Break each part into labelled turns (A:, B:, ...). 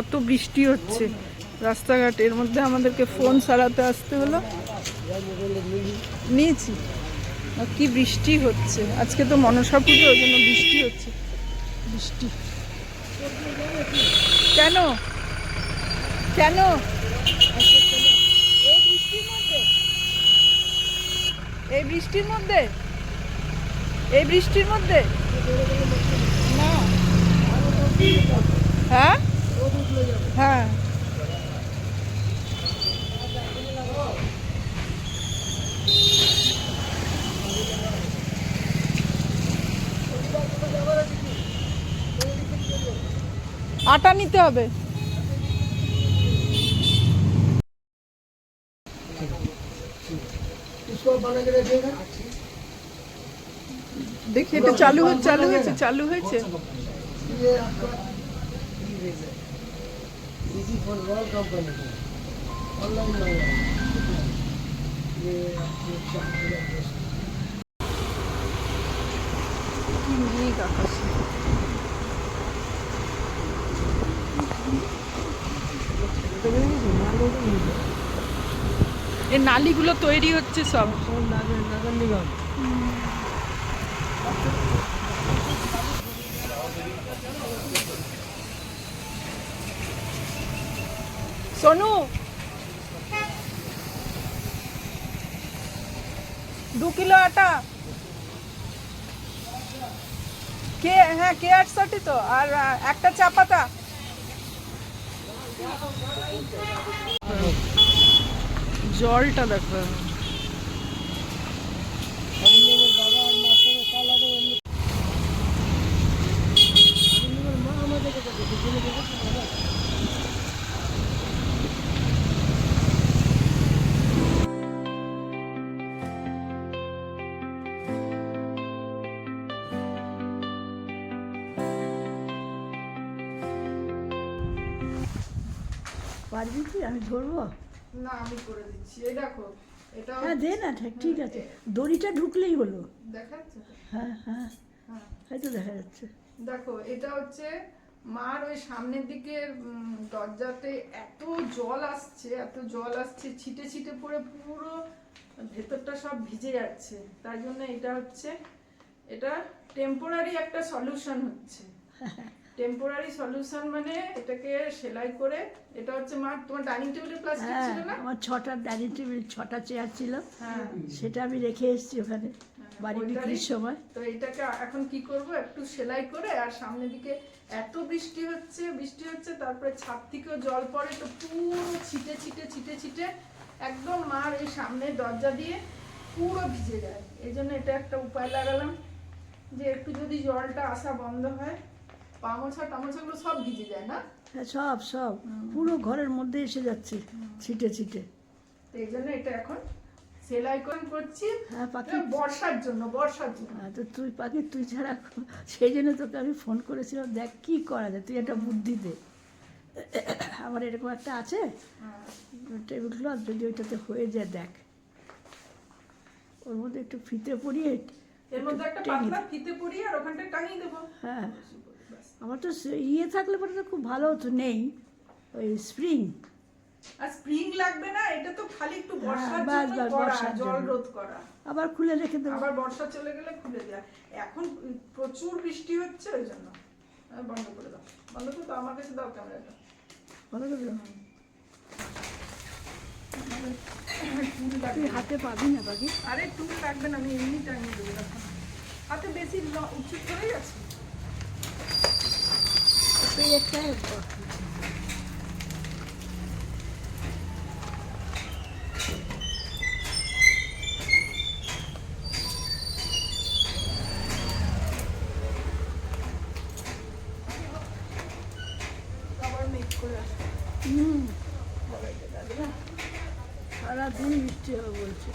A: কত বৃষ্টি হচ্ছে রাস্তাঘাট, এর মধ্যে আমাদেরকে ফোন সারাতে আসতে হলো। নিয়েছি। কি বৃষ্টি হচ্ছে আজকে, তো মনসা পুজো, ওই জন্য বৃষ্টি হচ্ছে। বৃষ্টি কেন কেন এই বৃষ্টির মধ্যে, এই বৃষ্টির মধ্যে, এই বৃষ্টির মধ্যে না। হ্যাঁ হ্যাঁ আটা নিতে হবে। দেখি এটা চালু হয়েছে, চালু হয়েছে, চালু হয়েছে। কি মেঘ আকাশে। এই নালীগুলো তৈরি হচ্ছে সব। सोनू 2 किलो आटा के, हाँ के 68 तो और एक चा पाता। জলটা দেখো,
B: পারবি কি? আমি ধরবো
A: না আমি করে দিচ্ছি। এই দেখো এটা,
B: হ্যাঁ দে না, ঠিক আছে, দড়িটা ঢুকলেই হলো।
A: দেখাচ্ছে তো?
B: হ্যাঁ হ্যাঁ
A: হ্যাঁ
B: এই তো দেখা যাচ্ছে।
A: দেখো এটা হচ্ছে মার ওই সামনের দিকে দরজাতে এত জল আসছে, এত জল আসছে, ছিটে ছিটে পড়ে পুরো ভেতরটা সব ভিজে যাচ্ছে। তাই জন্য এটা হচ্ছে, এটা টেম্পোরারি একটা সলিউশন হচ্ছে। টেম্পোরারি সলিউশন মানে এটাকে সেলাই করে, এটা হচ্ছে মা তোমার ডাইনিং টেবিলে প্লাস্টিক
B: হ্যাঁ
A: ছিল না?
B: আমার 6টা ডাইনিং টেবিল, 6টা চেয়ার ছিল,
A: হ্যাঁ
B: সেটা আমি রেখে এসেছি ওখানে বাড়ি বিক্রির সময়।
A: তো এটাকে এখন কি করব, একটু সেলাই করে, আর সামনের দিকে এত বৃষ্টি হচ্ছে, বৃষ্টি হচ্ছে, তারপরে ছাদ থেকেও জল পড়ে, তো পুরো ছিটে ছিটে ছিটে ছিটে একদম মার এই সামনে দরজা দিয়ে পুরো ভিজে যায়। এই জন্য এটা একটা উপায় লাগালাম, যে একটু যদি জলটা আসা বন্ধ হয়, পামোছা টামোছাগুলো সব ভিজে যায় না?
B: হ্যাঁ সব সব পুরো ঘরের মধ্যে এসে যাচ্ছে ছিটে ছিটে।
A: তো এই জন্য এটা এখন সেলাই করে করছি।
B: হ্যাঁ পাখি,
A: বর্ষার জন্য, বর্ষার জন্য।
B: হ্যাঁ তো তুই পাখি, তুই ছাড়া, সেই জন্য তোকে আমি ফোন করেছিলাম, দেখ কি করা যায়, তুই একটা বুদ্ধি দে। আমার এরকম একটা আছে টেবিল ক্লথ, যদি ওইটাতে হয়ে যায় দেখ, ওর মধ্যে একটু ফিতে পরিয়ে,
A: এর মধ্যে একটা পাতলা ফিতে পরিয়ে আর ওখানটা টাঙিয়ে দেবো।
B: হ্যাঁ আমার তো ইয়ে থাকলে পরে তো খুব ভালো হতো, নেই ওই স্প্রিং।
A: আর স্প্রিং লাগবে না, এটা তো খালি একটু বর্ষার
B: বাস
A: জন্য
B: বাস
A: করা,
B: বর্ষার
A: জল
B: জন্য।
A: রোধ করা।
B: আবার খুলে রেখে দেবো,
A: আবার বর্ষা চলে গেলে খুলে দেওয়া। এখন প্রচুর বৃষ্টি হচ্ছে, ওই জন্য বন্ধ করে দাও, বন্ধ করে দাও, আমার কাছে দাও ক্যামেরাটা।
B: ভালো করে দেবো।
A: টুল
B: তুই
A: লাগবে,
B: হাতে পাবি না পাখি।
A: আরে টুল লাগবে না, আমি এমনি টাঙিয়ে দেবো। দেখো হাতে বেশি উচিত হয়ে গেছে।
B: একটা
A: আবার মেঘ করে আসবে।
B: সারাদিন বৃষ্টি হবে বলছে।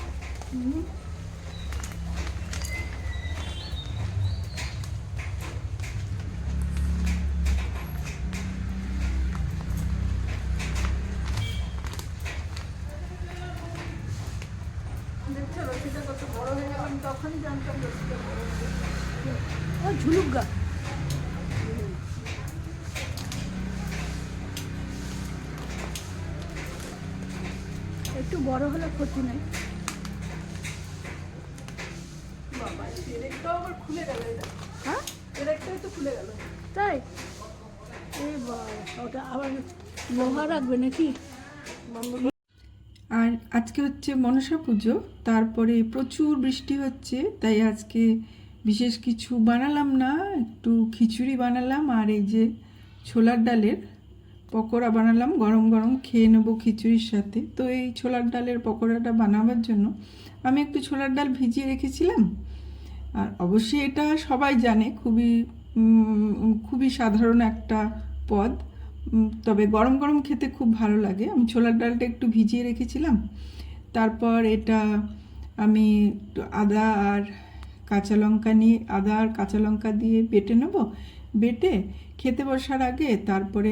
A: দেখছো রশিটা কত বড় হয়ে গেল, আমি তখনই জানতাম রশিটা বড় হয়ে গেল।
B: ও ঝুলুক গা, একটু বড় হলে ক্ষতি নেই।
A: বাবা পেরেকটাও আবার খুলে গেল, এটা
B: হ্যাঁ
A: পেরেকটাই তো খুলে গেল।
B: তাই এই ওটা আবার লোহা রাখবে নাকি?
C: আর আজকে হচ্ছে মনসা পুজো, তারপরে প্রচুর বৃষ্টি হচ্ছে, তাই আজকে বিশেষ কিছু বানালাম না, একটু খিচুড়ি বানালাম আর এই যে ছোলার ডালের পকোড়া বানালাম, গরম গরম খেয়ে নেবো খিচুড়ির সাথে। তো এই ছোলার ডালের পকোড়াটা বানাবার জন্য আমি একটু ছোলার ডাল ভিজিয়ে রেখেছিলাম। আর অবশ্যই এটা সবাই জানে, খুবই সাধারণ একটা পদ, তবে গরম গরম খেতে খুব ভালো লাগে। আমি ছোলার ডালটা একটু ভিজিয়ে রেখেছিলাম, তারপর এটা আমি একটু আদা আর কাঁচা লঙ্কা দিয়ে বেটে নেব। বেটে খেতে বসার আগে তারপরে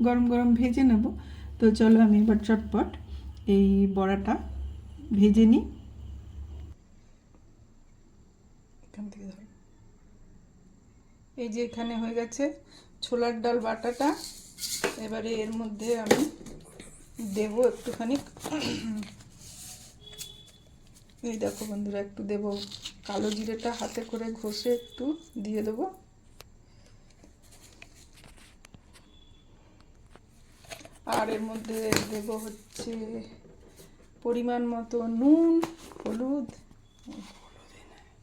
C: গরম গরম ভেজে নেব। তো চলো আমি এবার চটপট এই বড়াটা ভেজে নিই। এখান থেকে ধর, এই যে এখানে হয়ে গেছে ছোলার ডাল বাটাটা। এবারে এর মধ্যে আমি দেব একটুখানি, এই দেখো বন্ধুরা, একটু দেব কালো জিরেটা হাতে করে ঘষে একটু দিয়ে দেবো। আর এর মধ্যে দেব হচ্ছে পরিমাণ মতো নুন, হলুদ,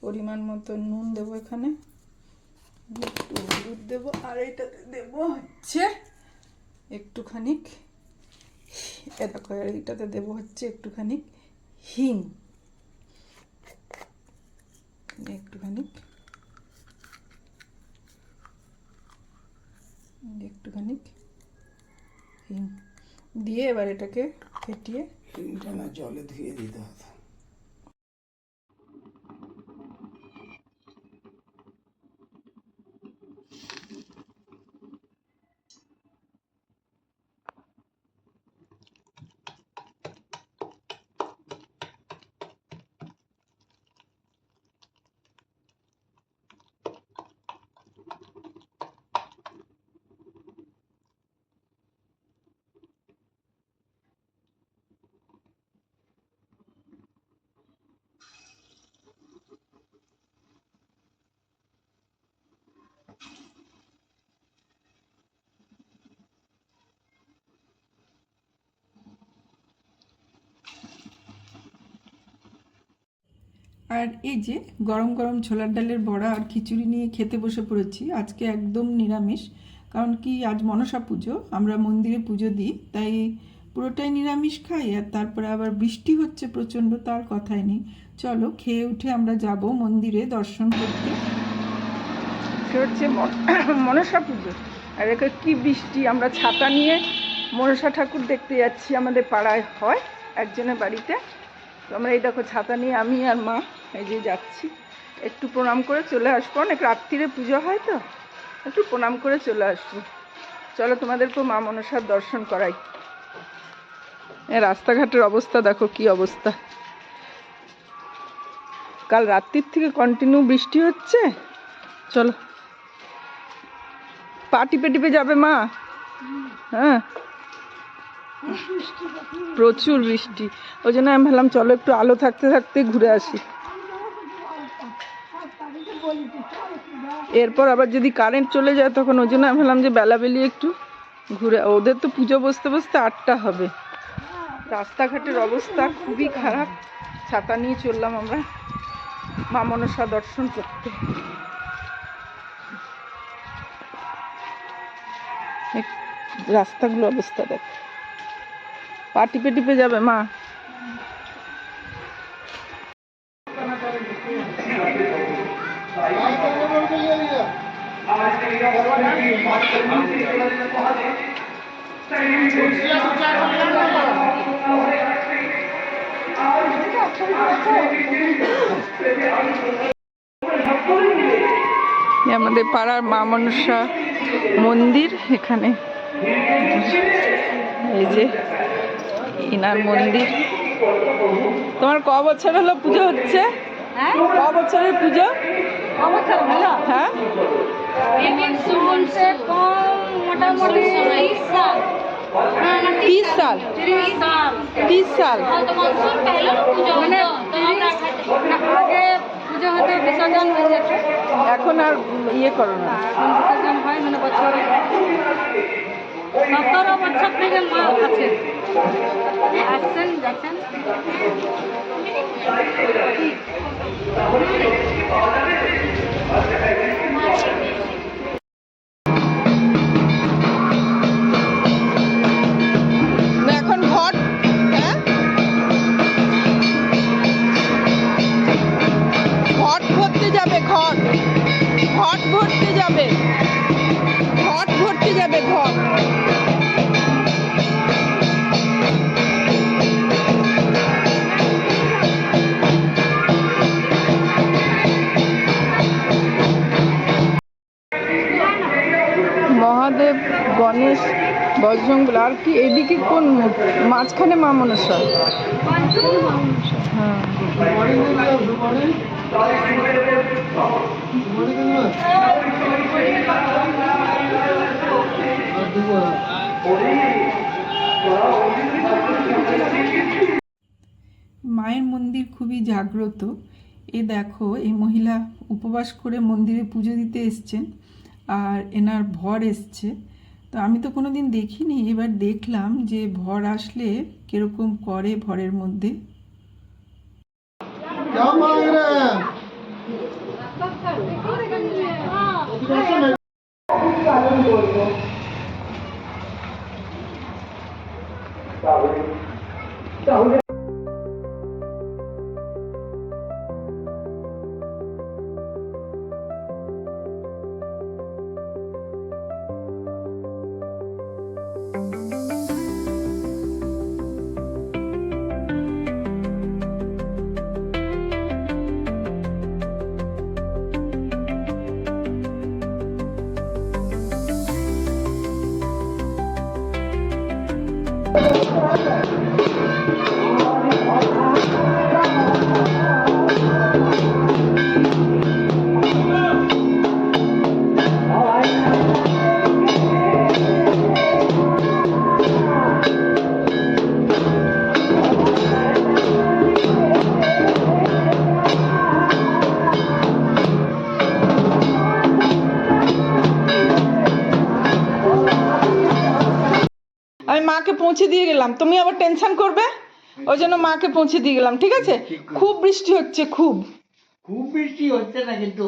C: পরিমাণ মতো নুন দেবো এখানে, একটু হলুদ দেবো। আর এইটাতে দেবো হচ্ছে একটুখানি, এ দেখো এইটাতে দেবো হচ্ছে একটুখানি হিং, একটুখানি হিং দিয়ে এবার এটাকে ফেটিয়ে
D: হিংটা না জলে ধুয়ে দিতে হবে।
C: আর এই যে গরম গরম ছোলার ডালের বড়া আর খিচুড়ি নিয়ে খেতে বসে পড়েছি। আজকে একদম নিরামিষ, কারণ কি আজ মনসা পুজো, আমরা মন্দিরে পুজো দিই, তাই পুরোটাই নিরামিষ খাই। আর তারপরে আবার বৃষ্টি হচ্ছে প্রচণ্ড, তার কথাই নেই। চলো খেয়ে উঠে আমরা যাব মন্দিরে দর্শন করতে।
A: সে হচ্ছে মনসা পুজো, আর একে কি বৃষ্টি, আমরা ছাতা নিয়ে মনসা ঠাকুর দেখতে যাচ্ছি। আমাদের পাড়ায় হয় একজনের বাড়িতে, তো আমরা এই দেখো ছাতা নিয়ে আমি আর মা এই যে যাচ্ছি, একটু প্রণাম করে চলে আসবো। অনেক রাত্রিরে পুজো হয় তো, একটু প্রণাম করে চলে আসবো। চলো তোমাদেরকেও মা মনসার দর্শন করাই। রাস্তাঘাটের অবস্থা দেখো কি অবস্থা, কাল রাত্রির থেকে কন্টিনিউ বৃষ্টি হচ্ছে। চলো, পা টিপে টিপে যাবে মা। হ্যাঁ প্রচুর বৃষ্টি, ওই জন্য আমি ভাবলাম চলো একটু আলো থাকতে থাকতে ঘুরে আসি। এরপর আবার যদি কারেন্ট চলে যায় তখন, ওই জন্য আমি ভাবলাম যে বেলাবেলি একটু ঘুরে, ওদের তো পুজো বসতে বসতে 8টা হবে। রাস্তাঘাটের অবস্থা খুবই খারাপ, ছাতা নিয়ে চললাম আমরা মা মনসা দর্শন করতে। রাস্তাগুলো অবস্থা দেখ, পা টিপে টিপে যাবে মা। আমাদের পাড়ার মা মনসা মন্দির, এখানে এই যে ইনার মন্দির। তোমার ক বছর হলো পুজো হচ্ছে? ক বছরের পুজো?
E: হ্যাঁ
C: 30 साल 30 साल
E: तो मानसून पहले ना पूजा होता तो আমরা আগে পূজা হতে বিসর্জন হয়ে যেত
C: এখন আর ইয়ে করো না
E: এখন বিসর্জন হয় মানে বছরে 17 বছর থেকে মা আছে আসছেন যাচ্ছেন
C: এখন ঘট হ্যাঁ ঘট ভরতে যাবে ঘট ভরতে যাবে ঘট ভরতে যাবে ঘট মহাদেব গণেশ বজরংবলী আর কি এদিকে কোন মাঝখানে মা মনসা হ্যাঁ মায়ের মন্দির খুবই জাগ্রত। এ দেখো এই মহিলা উপবাস করে মন্দিরে পুজো দিতে এসছেন আর এনার ভর এসছে। তো আমি তো কোনো দিন দেখিনি, এবার দেখলাম যে ভর আসলে কিরকম করে ভরের মধ্যে। আমি মাকে পৌঁছে দিয়ে গেলাম, তুমি আবার টেনশন করবে ওই জন্য মাকে পৌঁছে দিয়ে গেলাম, ঠিক আছে? খুব বৃষ্টি হচ্ছে, খুব
F: খুব বৃষ্টি হচ্ছে না কিন্তু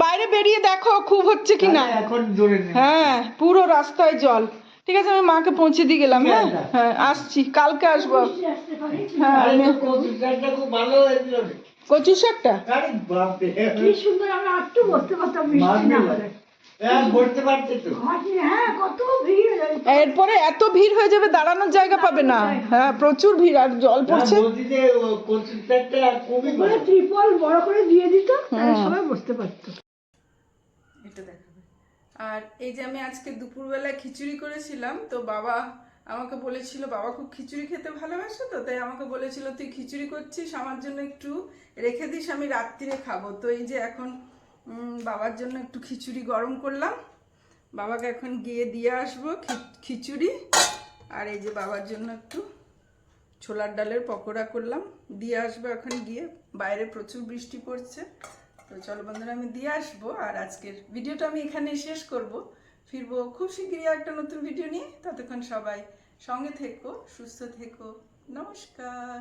C: বাইরে বেরিয়ে দেখো খুব হচ্ছে কি না।
F: এখন জোরে নেই।
C: হ্যাঁ পুরো রাস্তায় জল। ঠিক আছে আমি মাকে পৌঁছে দিয়ে গেলাম। হ্যাঁ হ্যাঁ আসছি, কালকে আসবো। হ্যাঁ
F: আরে তো কচুর শাকটা খুব ভালো হয়েছিল রে।
C: কচু শাকটা
F: আরে বাপ রে,
B: কি সুন্দর, আমরা একটু বসতে পারতাম বৃষ্টি না হলে।
F: হ্যাঁ বলতে পারছে তো।
B: হ্যাঁ কত ভিড় হয়ে যায়।
C: এরপরে এত ভিড় হয়ে যাবে দাঁড়ানোর জায়গা পাবে না। হ্যাঁ প্রচুর ভিড় আর জল পড়ছে।
F: বলছি যে কচুর শাকটা খুবই
B: করে
F: ভালো।
B: ত্রিপল বড় করে দিয়ে দিত, তাহলে সবাই বসতে পারতো।
A: এটা দেখাবে। আর এই যে আমি আজকে দুপুরবেলায় খিচুড়ি করেছিলাম, তো বাবা আমাকে বলেছিল, বাবা খুব খিচুড়ি খেতে ভালোবাসে, তো তাই আমাকে বলেছিল তুই খিচুড়ি করছিস আমার জন্য একটু রেখে দিস, আমি রাত্রিরে খাবো। তো এই যে এখন বাবার জন্য একটু খিচুড়ি গরম করলাম, বাবাকে এখন গিয়ে দিয়ে আসবো খিচুড়ি। আর এই যে বাবার জন্য একটু ছোলার ডালের পকোড়া করলাম, দিয়ে আসবো এখন গিয়ে। বাইরে প্রচুর বৃষ্টি পড়ছে, তো চলো বন্ধুরা আমি দিয়ে আসবো। আর আজকের ভিডিওটা আমি এখানেই শেষ করব, ফিরবো খুব শীঘ্রই একটা নতুন ভিডিও নিয়ে। ততক্ষণ সবাই সঙ্গে থেকো, সুস্থ থেকো, নমস্কার।